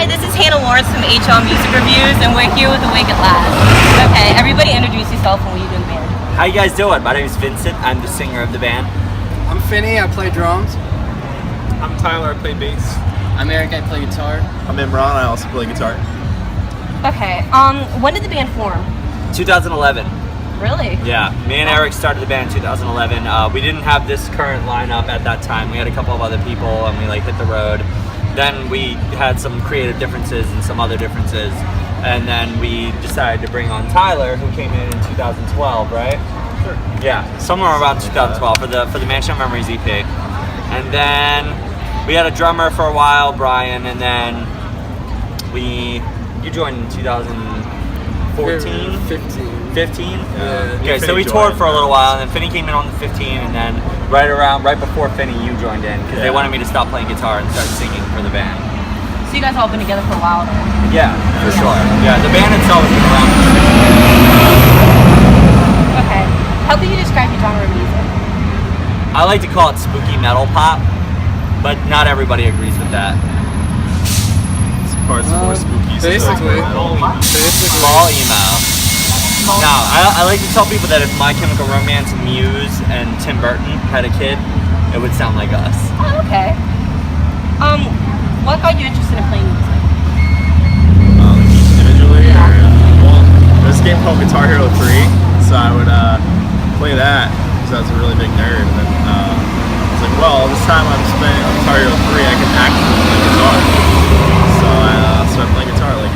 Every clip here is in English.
Hi, this is Hannah Lawrence from HL Music Reviews, and we're here with Awake at Last. Okay, everybody introduce yourself and what you do in the band. How you guys doing? My name is Vincent. I'm the singer of the band. I'm Finney. I play drums. I'm Tyler. I play bass. I'm Eric. I play guitar. I'm Imran. I also play guitar. Okay, when did the band form? 2011. Really? Yeah, me and Eric started the band in 2011. We didn't have this current lineup at that time. We had a couple of other people, and we hit the road. Then we had some creative differences and some other differences, and then we decided to bring on Tyler, who came in 2012, right? Sure. Yeah, somewhere around 2012 for the Mansion of Memories EP. And then we had a drummer for a while, Brian, and then you joined in 2014? 15? Yeah. Okay, so we toured for a little while, and then Finney came in on the 15, and then right before Finney, you joined in, because they wanted me to stop playing guitar and start singing for the band. So you guys all been together for a while then? Yeah, for sure. Yeah, the band itself has been around. Okay. How can you describe your genre of music? I like to call it spooky metal pop, but not everybody agrees with that. Parts more spooky. Basically. Small emo. No, I like to tell people that if My Chemical Romance, Muse, and Tim Burton had a kid, it would sound like us. Oh, okay. What got you interested in playing music? Individually, well, there's a game called Guitar Hero 3, so I would play that because I was a really big nerd. And then I was like, well, this time I'm spending on Guitar Hero 3, I can actually play guitar. So I started playing guitar like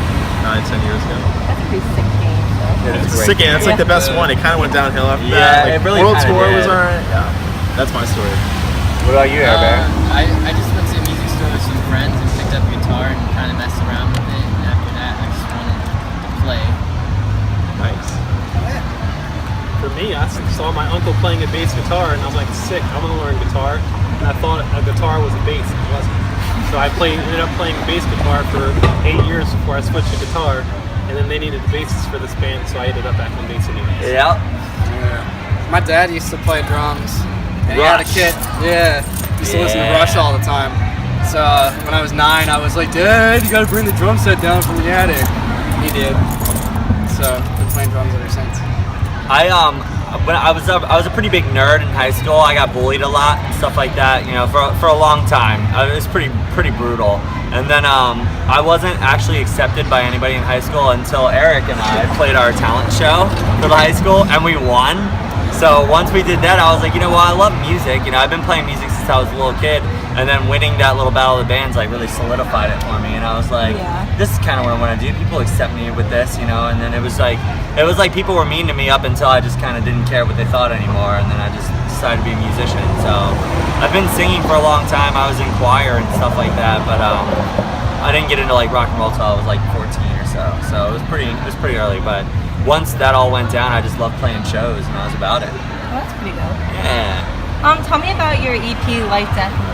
9-10 years ago. That's a pretty sick game. It's a sick game. It's like the best one. It kind of went downhill after that. Yeah, it really World kinda Tour did. was alright. Yeah, that's my story. What about you, Bear? I just went to a music store with some friends and picked up a guitar and kind of messed around with it. And after that, I just wanted to play. Nice. For me, I saw my uncle playing a bass guitar, and I was like, sick, I'm going to learn guitar. And I thought a guitar was a bass, and it wasn't. So I ended up playing bass guitar for 8 years before I switched to guitar. And then they needed the bassist for this band, so I ended up back on bass anyways. Yeah. My dad used to play drums. And he had a kit. Yeah. Used to listen to Rush all the time. So when I was 9, I was like, Dad, you gotta bring the drum set down from the attic. He did. So been playing drums ever since. When I was a pretty big nerd in high school. I got bullied a lot and stuff like that. You know, for a long time. It was pretty brutal. And then I wasn't actually accepted by anybody in high school until Eric and I played our talent show for the high school, and we won. So once we did that, I was like, you know what, I love music. You know, I've been playing music since I was a little kid, and then winning that little battle of the bands really solidified it for me. And I was like, this is kind of what I want to do. People accept me with this, you know. And then it was like people were mean to me up until I just kind of didn't care what they thought anymore, and then I just decided to be a musician. So I've been singing for a long time. I was in choir and stuff like that, but I didn't get into rock and roll till I was 14 or so. So it was pretty early. But once that all went down, I just loved playing shows, and I was about it. Oh, that's pretty good. Yeah. Tell me about your EP, Life, Death, and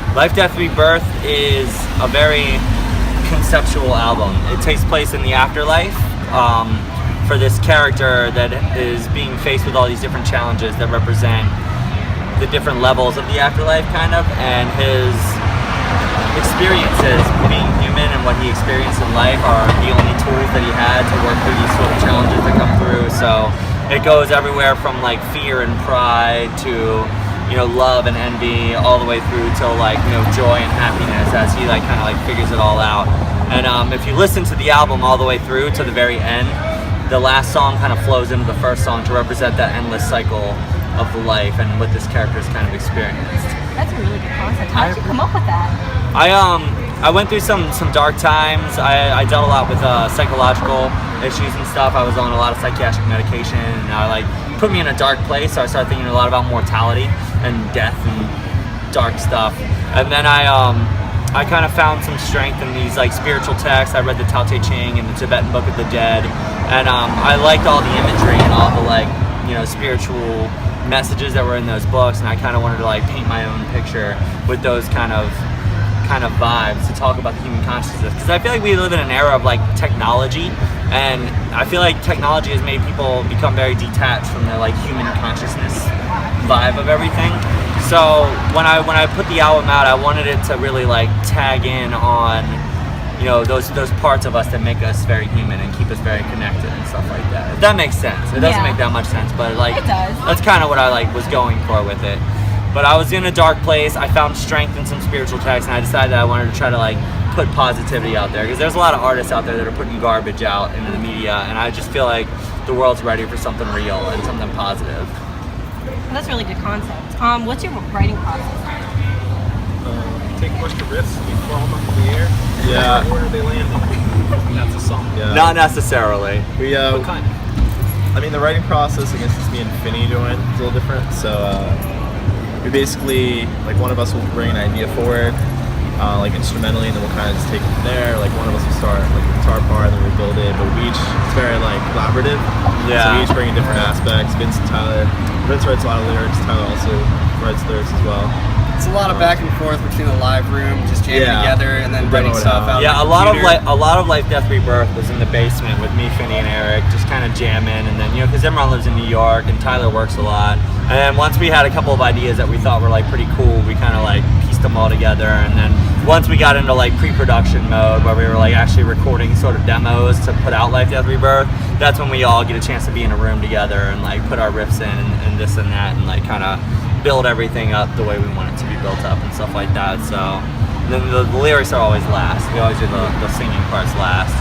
Rebirth. Life, Death, Rebirth is a very conceptual album. It takes place in the afterlife for this character that is being faced with all these different challenges that represent the different levels of the afterlife, kind of, and his experiences being human and what he experienced in life are the only tools that he had to work through these sort of challenges that come through. So it goes everywhere from fear and pride to love and envy, all the way through till joy and happiness as he kind of figures it all out. And if you listen to the album all the way through to the very end, the last song kind of flows into the first song to represent that endless cycle of the life and what this character's kind of experienced. That's a really good concept. How did you come up with that? I went through some dark times. I dealt a lot with psychological issues and stuff. I was on a lot of psychiatric medication, and put me in a dark place. So I started thinking a lot about mortality and death and dark stuff. And then I kind of found some strength in these spiritual texts. I read the Tao Te Ching and the Tibetan Book of the Dead, and I liked all the imagery and all the spiritual messages that were in those books, and I kind of wanted to paint my own picture with those kind of vibes to talk about the human consciousness, because I feel like we live in an era of technology, and I feel like technology has made people become very detached from the human consciousness vibe of everything. So when I put the album out, I wanted it to really tag in on you know, those parts of us that make us very human and keep us very connected and stuff like that. If that makes sense. It doesn't Yeah. make that much sense, but like It does. that's kind of what I like was going for with it. But I was in a dark place. I found strength in some spiritual texts, and I decided that I wanted to try to like put positivity out there, because there's a lot of artists out there that are putting garbage out into the media, and I just feel like the world's ready for something real and something positive. That's a really good concept. What's your writing process? Take a bunch of riffs, you throw them up in the air. Yeah. Where do they land in? That's a song. Yeah. Not necessarily. We What kind? I mean, the writing process, I guess, just me and Finny doing is a little different. So we basically, like, one of us will bring an idea forward, like instrumentally, and then we'll kind of just take it from there. Like, one of us will start like the guitar part, and then we'll build it. But we each, it's very like collaborative. Yeah. So we each bring in different aspects. Vince and Tyler. Vince writes a lot of lyrics. Tyler also writes lyrics as well. It's a lot of back and forth between the live room, just jamming Yeah. together, and then Demo writing it stuff out. out. Yeah, on a the lot of computer. Life, Death, Rebirth was in the basement with me, Finney, and Eric, just kind of jamming. And then, you know, because Imran lives in New York and Tyler works a lot. And then once we had a couple of ideas that we thought were like pretty cool, we kind of like pieced them all together. And then once we got into like pre-production mode, where we were like actually recording sort of demos to put out Life, Death, Rebirth, that's when we all get a chance to be in a room together and like put our riffs in and this and that, and like kind of build everything up the way we want it to be built up and stuff like that. So then the lyrics are always last. We always do the singing parts last.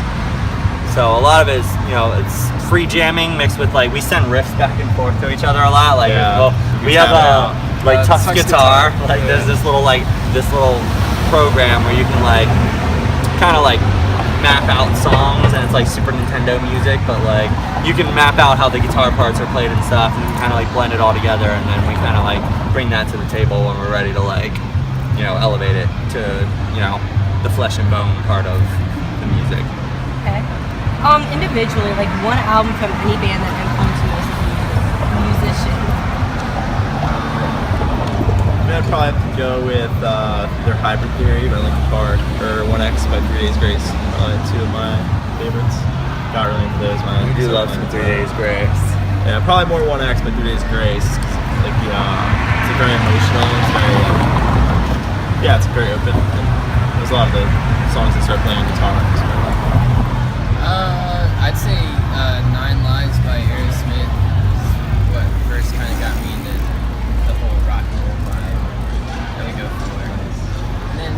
So a lot of it is, you know, it's free jamming mixed with like, we send riffs back and forth to each other a lot. Like, Yeah. well, we have like Tux Tux guitar. guitar. Like Yeah. there's this little program where you can like kind of like map out songs, and it's like Super Nintendo music, but like you can map out how the guitar parts are played and stuff, and kind of like blend it all together, and then we kind of like bring that to the table when we're ready to like, you know, elevate it to, you know, the flesh and bone part of the music. Okay. Individually, like one album from any band that influenced you as a musician. I mean, I'd probably have to go with their Hybrid Theory by Linkin Park, or 1X by 3 Days Grace. Probably two of my favorites. Got really into those, man. We do love some 3 Days Grace. Yeah, probably more 1X by 3 Days Grace. Like it's very emotional. It's very it's very open. And there's a lot of the songs that start playing guitar. I'd say Nine Lives by Aerosmith is what first kind of got me into the whole rock and roll vibe that we go for. And then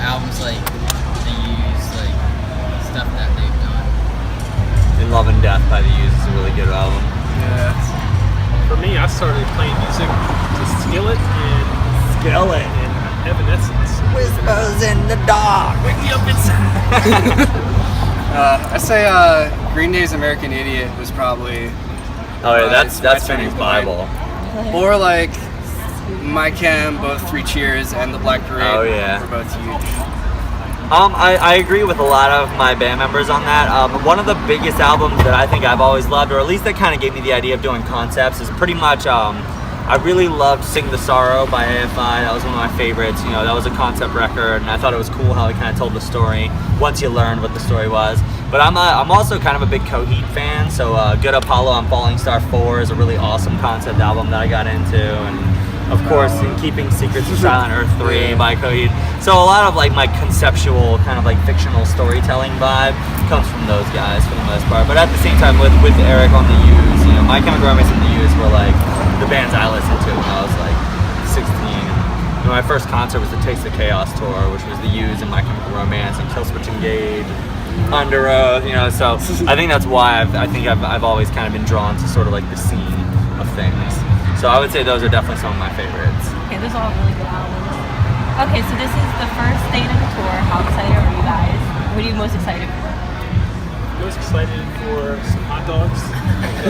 albums like The Used, like stuff that they've done. And Love and Death by The Used is a really good album. Yeah. For me, I started playing music to Skillet and Evanescence. Whispers in the dark. Wake me up inside. I say Green Day's American Idiot was probably, Oh yeah, that's my Finney's turning point. Bible. or like My Chem, both Three Cheers, and The Black Parade. Oh, yeah. were both huge. I agree with a lot of my band members on that. One of the biggest albums that I think I've always loved, or at least that kind of gave me the idea of doing concepts, is pretty much, I really loved Sing the Sorrow by AFI. That was one of my favorites. You know, that was a concept record, and I thought it was cool how it kind of told the story once you learned what the story was. But I'm also kind of a big Coheed fan, so Good Apollo on Falling Star 4 is a really awesome concept album that I got into, and of course, In Keeping Secrets of Silent Earth 3 by Coheed. So a lot of like my conceptual kind of like fictional storytelling vibe comes from those guys for the most part. But at the same time, with Eric on The Used, you know, My Chemical Romance and The Used were like the bands I listened to when I was like 16. And my first concert was the Taste of Chaos tour, which was The Used and My Chemical Romance and Killswitch Engage, Under Oath, you know. So I think that's why I've always kind of been drawn to sort of like the scene of things. So I would say those are definitely some of my favorites. Okay, those are all really good albums. Okay, so this is the first date of the tour. How excited are you guys? What are you most excited for? Most excited for some hot dogs.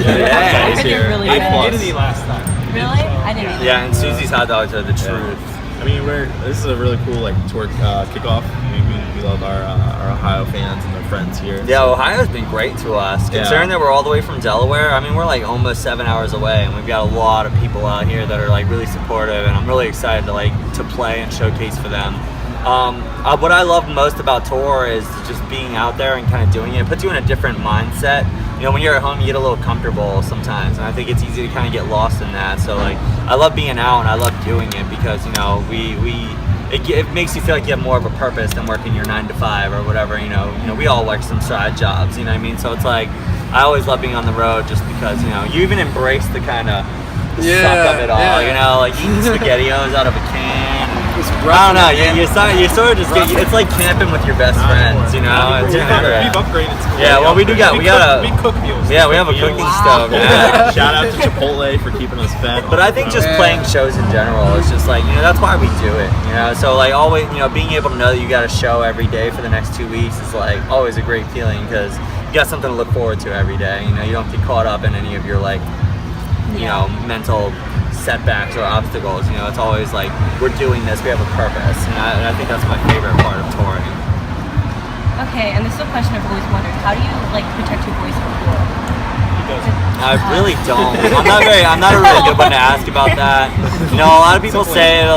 Yeah, I did really I good. didn't eat last time. Really? I didn't either. Yeah, and Susie's hot dogs are the truth. I mean, this is a really cool like tour kickoff. We love our Ohio fans and their friends here. Yeah, Ohio's been great to us. Yeah. Considering that we're all the way from Delaware, I mean, we're like almost 7 hours away, and we've got a lot of people out here that are like really supportive, and I'm really excited to play and showcase for them. What I love most about tour is just being out there and kind of doing it. It puts you in a different mindset. You know, when you're at home, you get a little comfortable sometimes, and I think it's easy to kind of get lost in that. So like, I love being out and I love doing it because, you know, it makes you feel like you have more of a purpose than working your 9 to 5 or whatever. You know, we all work some side jobs. You know what I mean? So it's like I always love being on the road just because you even embrace the kind of suck of it all. You know, like eating SpaghettiOs out of a can. I don't know. You sort of just get. It's like camping with your best friends. You know. We've upgraded. Yeah. Well, we do got. We cook meals. Yeah, we have a cooking stove. Yeah. Shout out to Chipotle for keeping us fed. But I think just playing shows in general is just like that's why we do it. You know. So like always being able to know that you got a show every day for the next 2 weeks is like always a great feeling because you got something to look forward to every day. You know, you don't get caught up in any of your like mental setbacks or obstacles. You know, it's always like we're doing this, we have a purpose, and I think that's my favorite part of touring. Okay, and this is a question I've always wondered: how do you like protect your voice before? I really don't. I'm not a really good one to ask about that. A lot of people say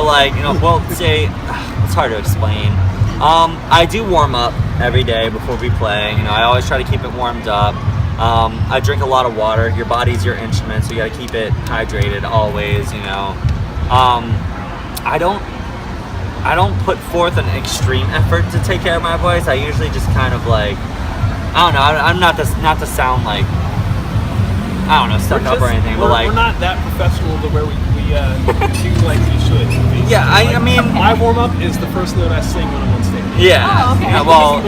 it's hard to explain. I do warm up every day before we play. I always try to keep it warmed up. I drink a lot of water. Your body's your instrument, so you got to keep it hydrated always. I don't put forth an extreme effort to take care of my voice. I usually just kind of like, I don't know. I'm not to sound like, I don't know, stuck up or anything, but like we're not that professional to where we do like we should. Yeah, I mean, my warm up is the first note I sing when I'm on stage. Yeah. Oh, okay. Yeah, well,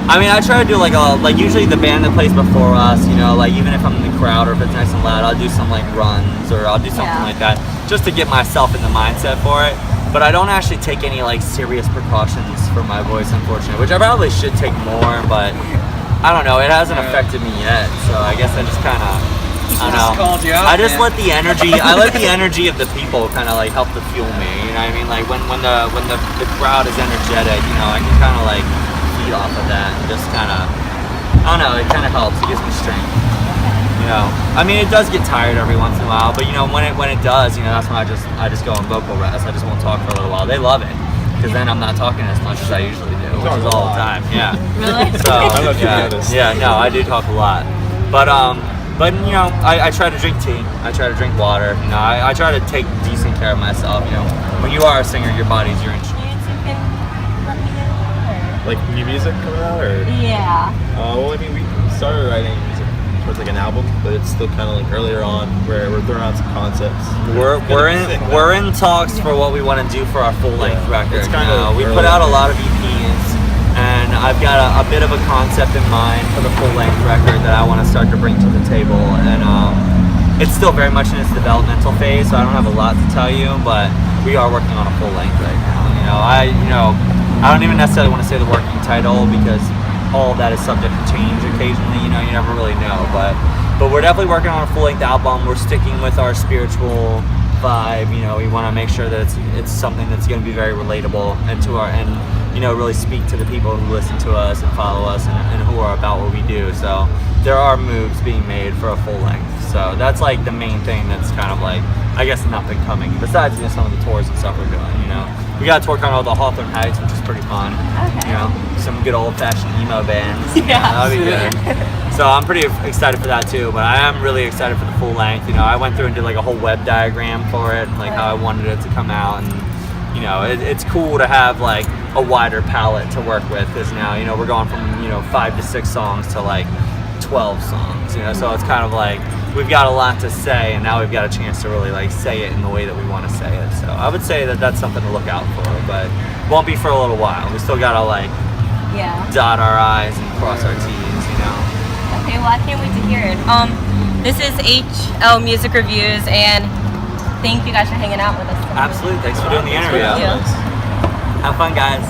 I mean, I try to do like usually the band that plays before us, like even if I'm in the crowd or if it's nice and loud, I'll do some like runs or I'll do something like that just to get myself in the mindset for it. But I don't actually take any like serious precautions for my voice, unfortunately, which I probably should take more, but I don't know. It hasn't affected me yet, so I guess I just kind of. I don't know. I just let the energy. I let the energy of the people kind of like help to fuel me. You know what I mean? Like when the crowd is energetic, I can kind of like feed off of that and just kind of. I don't know. It kind of helps. It gives me strength. I mean, it does get tired every once in a while, but when it does, that's when I just go on vocal rest. I just won't talk for a little while. They love it because then I'm not talking as much as I usually do, which is all the time. Yeah. Really? So no, I do talk a lot, but I try to drink tea. I try to drink water. I try to take decent care of myself. When you are a singer, your body's your instrument. Like new music coming out, or? Yeah. Well, I mean, we started writing music towards like an album, but it's still kind of like earlier on where we're throwing out some concepts. We're in talks for what we want to do for our full length record. It's kind of we put out a lot of EPs. And I've got a bit of a concept in mind for the full-length record that I want to start to bring to the table. And it's still very much in its developmental phase, so I don't have a lot to tell you, but we are working on a full-length right now. I don't even necessarily want to say the working title because all of that is subject to change occasionally. You never really know. But we're definitely working on a full-length album. We're sticking with our spiritual vibe. We want to make sure that it's something that's going to be very relatable and really speak to the people who listen to us and follow us and who are about what we do. So there are moves being made for a full length. So that's like the main thing that's kind of like, I guess, an up and coming. Besides some of the tours and stuff we're doing, We got a tour coming out with the Hawthorne Heights, which is pretty fun. Okay. Some good old fashioned emo bands. Yeah. That'll be good. So I'm pretty excited for that too, but I am really excited for the full length. I went through and did like a whole web diagram for it, like how I wanted it to come out, and it's cool to have like a wider palette to work with because now we're going from 5 to 6 songs to like 12 songs. So it's kind of like we've got a lot to say, and now we've got a chance to really like say it in the way that we want to say it. So I would say that that's something to look out for, but won't be for a little while. We still gotta like dot our I's and cross our T's. Okay, well I can't wait to hear it. This is HL Music Reviews, and thank you guys for hanging out with us today. Absolutely. Thanks for doing the interview. Thank you. Have fun, guys.